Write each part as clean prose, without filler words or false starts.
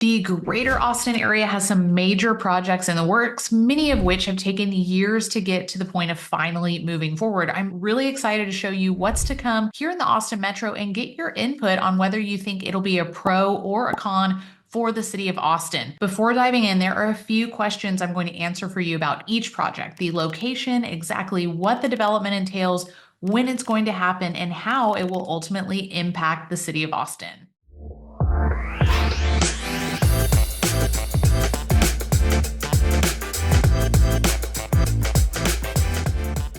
The greater Austin area has some major projects in the works, many of which have taken years to get to the point of finally moving forward. I'm really excited to show you what's to come here in the Austin Metro and get your input on whether you think it'll be a pro or a con for the city of Austin. Before diving in, there are a few questions I'm going to answer for you about each project, the location, exactly what the development entails, when it's going to happen, and how it will ultimately impact the city of Austin.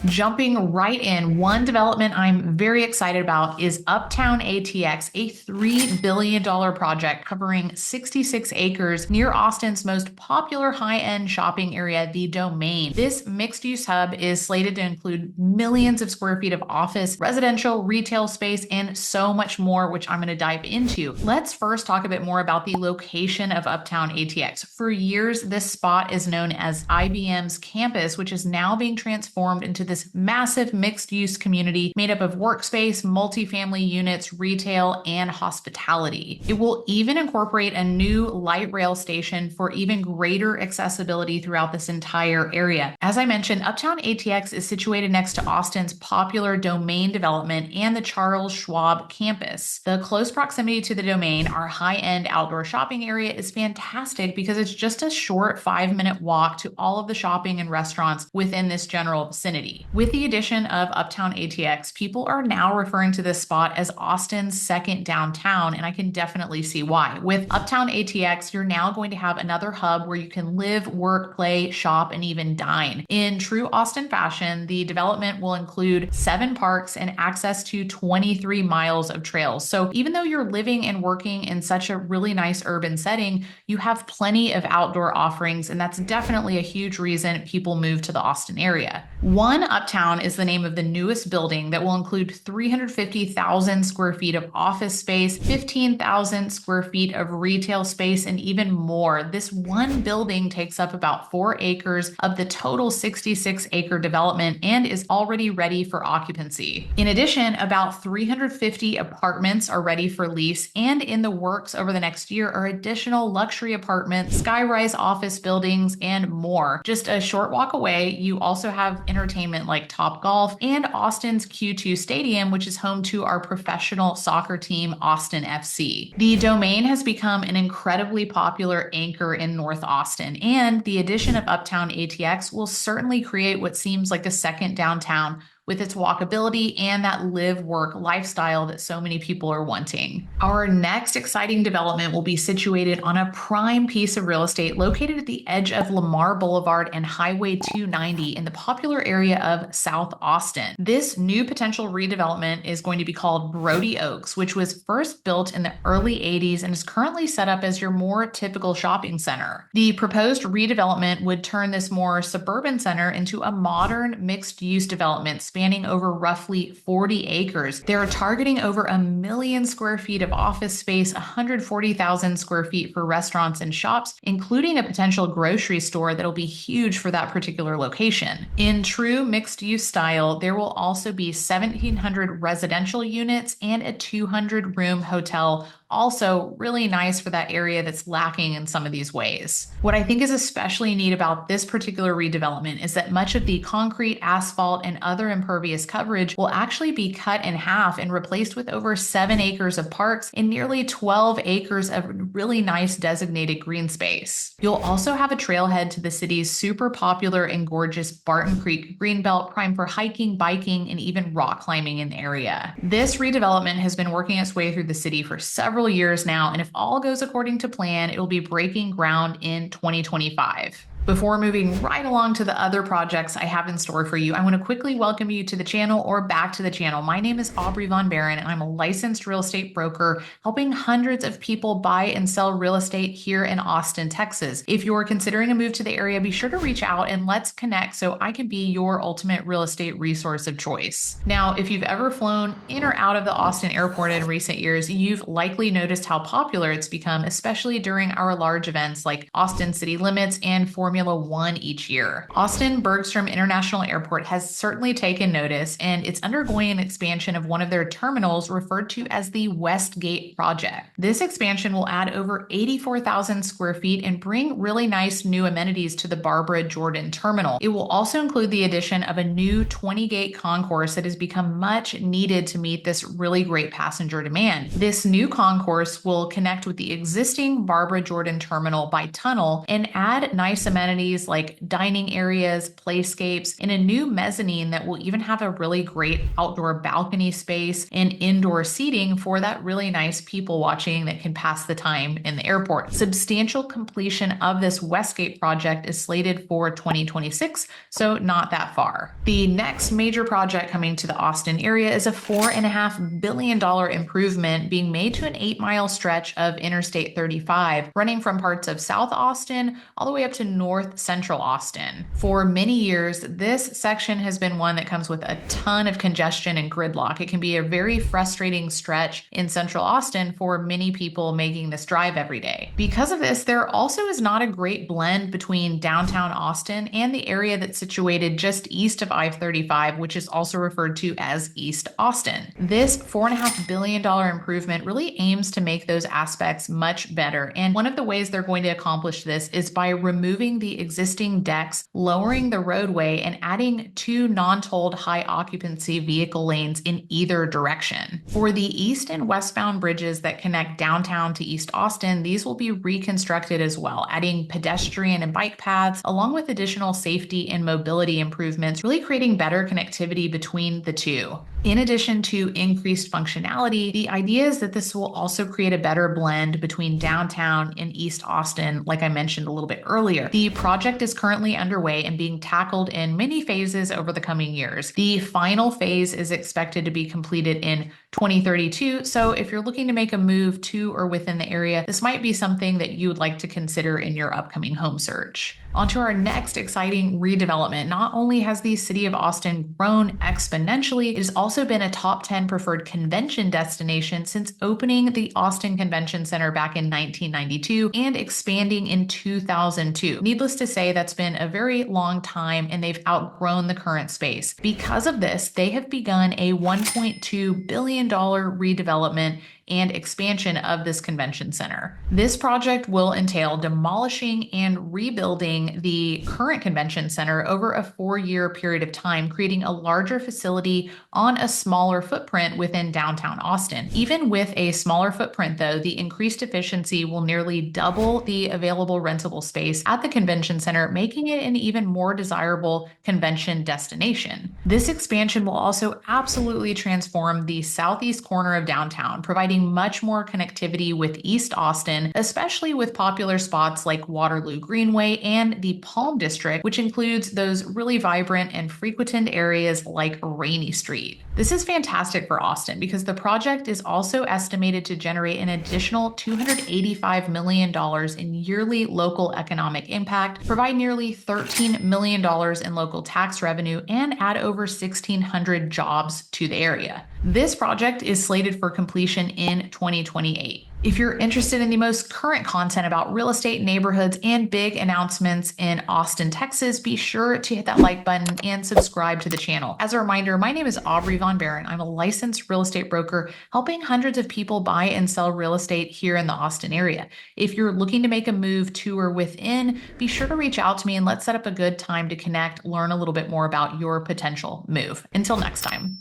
Jumping right in, one development I'm very excited about is Uptown ATX, a $3 billion project covering 66 acres near Austin's most popular high-end shopping area, the Domain. This mixed-use hub is slated to include millions of square feet of office, residential, retail space, and so much more, which I'm going to dive into. Let's first talk a bit more about the location of Uptown ATX. For years, this spot is known as IBM's campus, which is now being transformed into this massive mixed-use community made up of workspace, multifamily units, retail, and hospitality. It will even incorporate a new light rail station for even greater accessibility throughout this entire area. As I mentioned, Uptown ATX is situated next to Austin's popular Domain development and the Charles Schwab campus. The close proximity to the Domain, our high-end outdoor shopping area, is fantastic because it's just a short 5-minute walk to all of the shopping and restaurants within this general vicinity. With the addition of Uptown ATX, people are now referring to this spot as Austin's second downtown, and I can definitely see why. With Uptown ATX, you're now going to have another hub where you can live, work, play, shop, and even dine. In true Austin fashion, the development will include 7 parks and access to 23 miles of trails. So even though you're living and working in such a really nice urban setting, you have plenty of outdoor offerings, and that's definitely a huge reason people move to the Austin area. One Uptown is the name of the newest building that will include 350,000 square feet of office space, 15,000 square feet of retail space, and even more. This one building takes up about 4 acres of the total 66-acre development and is already ready for occupancy. In addition, about 350 apartments are ready for lease, and in the works over the next year are additional luxury apartments, skyrise office buildings, and more. Just a short walk away, you also have entertainment like Topgolf and Austin's Q2 Stadium, which is home to our professional soccer team, Austin FC. The Domain has become an incredibly popular anchor in North Austin, and the addition of Uptown ATX will certainly create what seems like a second downtown with its walkability and that live-work lifestyle that so many people are wanting. Our next exciting development will be situated on a prime piece of real estate located at the edge of Lamar Boulevard and Highway 290 in the popular area of South Austin. This new potential redevelopment is going to be called Brody Oaks, which was first built in the early 80s and is currently set up as your more typical shopping center. The proposed redevelopment would turn this more suburban center into a modern mixed-use development spanning over roughly 40 acres. They're targeting over 1 million square feet of office space, 140,000 square feet for restaurants and shops, including a potential grocery store that'll be huge for that particular location. In true mixed-use style, there will also be 1,700 residential units and a 200-room hotel, also really nice for that area that's lacking in some of these ways. What I think is especially neat about this particular redevelopment is that much of the concrete, asphalt, and other impervious coverage will actually be cut in half and replaced with over 7 acres of parks and nearly 12 acres of really nice designated green space. You'll also have a trailhead to the city's super popular and gorgeous Barton Creek Greenbelt, prime for hiking, biking, and even rock climbing in the area. This redevelopment has been working its way through the city for several years now, and if all goes according to plan, it will be breaking ground in 2025. Before moving right along to the other projects I have in store for you, I want to quickly welcome you to the channel or back to the channel. My name is Aubrey Von Barron, and I'm a licensed real estate broker helping hundreds of people buy and sell real estate here in Austin, Texas. If you're considering a move to the area, be sure to reach out and let's connect so I can be your ultimate real estate resource of choice. Now, if you've ever flown in or out of the Austin airport in recent years, you've likely noticed how popular it's become, especially during our large events like Austin City Limits and 4 Formula One each year. Austin Bergstrom International Airport has certainly taken notice, and it's undergoing an expansion of one of their terminals referred to as the Westgate Project. This expansion will add over 84,000 square feet and bring really nice new amenities to the Barbara Jordan terminal. It will also include the addition of a new 20-gate concourse that has become much needed to meet this really great passenger demand. This new concourse will connect with the existing Barbara Jordan terminal by tunnel and add nice amenities like dining areas, playscapes, and a new mezzanine that will even have a really great outdoor balcony space and indoor seating for that really nice people watching that can pass the time in the airport. Substantial completion of this Westgate project is slated for 2026, so not that far. The next major project coming to the Austin area is a $4.5 billion improvement being made to an 8-mile stretch of Interstate 35, running from parts of South Austin all the way up to North Central Austin. For many years, this section has been one that comes with a ton of congestion and gridlock. It can be a very frustrating stretch in Central Austin for many people making this drive every day. Because of this, there also is not a great blend between downtown Austin and the area that's situated just east of I-35, which is also referred to as East Austin. This $4.5 billion improvement really aims to make those aspects much better. And one of the ways they're going to accomplish this is by removing the existing decks, lowering the roadway, and adding 2 non-tolled high occupancy vehicle lanes in either direction. For the east and westbound bridges that connect downtown to East Austin, these will be reconstructed as well, adding pedestrian and bike paths along with additional safety and mobility improvements, really creating better connectivity between the two. In addition to increased functionality, the idea is that this will also create a better blend between downtown and East Austin, like I mentioned a little bit earlier. The project is currently underway and being tackled in many phases over the coming years. The final phase is expected to be completed in 2032, so if you're looking to make a move to or within the area, this might be something that you would like to consider in your upcoming home search. On to our next exciting redevelopment. Not only has the city of Austin grown exponentially, it has also been a top 10 preferred convention destination since opening the Austin Convention Center back in 1992 and expanding in 2002. Needless to say, that's been a very long time and they've outgrown the current space. Because of this, they have begun a $1.2 billion redevelopment and expansion of this convention center. This project will entail demolishing and rebuilding the current convention center over a 4-year period of time, creating a larger facility on a smaller footprint within downtown Austin. Even with a smaller footprint, though, the increased efficiency will nearly double the available rentable space at the convention center, making it an even more desirable convention destination. This expansion will also absolutely transform the southeast corner of downtown, providing much more connectivity with East Austin, especially with popular spots like Waterloo Greenway and the Palm District, which includes those really vibrant and frequented areas like Rainey Street. This is fantastic for Austin because the project is also estimated to generate an additional $285 million in yearly local economic impact, provide nearly $13 million in local tax revenue, and add over 1,600 jobs to the area. This project is slated for completion in 2028. If you're interested in the most current content about real estate, neighborhoods, and big announcements in Austin, Texas, be sure to hit that like button and subscribe to the channel. As a reminder, my name is Aubrey Von Barron. I'm a licensed real estate broker helping hundreds of people buy and sell real estate here in the Austin area. If you're looking to make a move to or within, be sure to reach out to me and let's set up a good time to connect, learn a little bit more about your potential move. Until next time.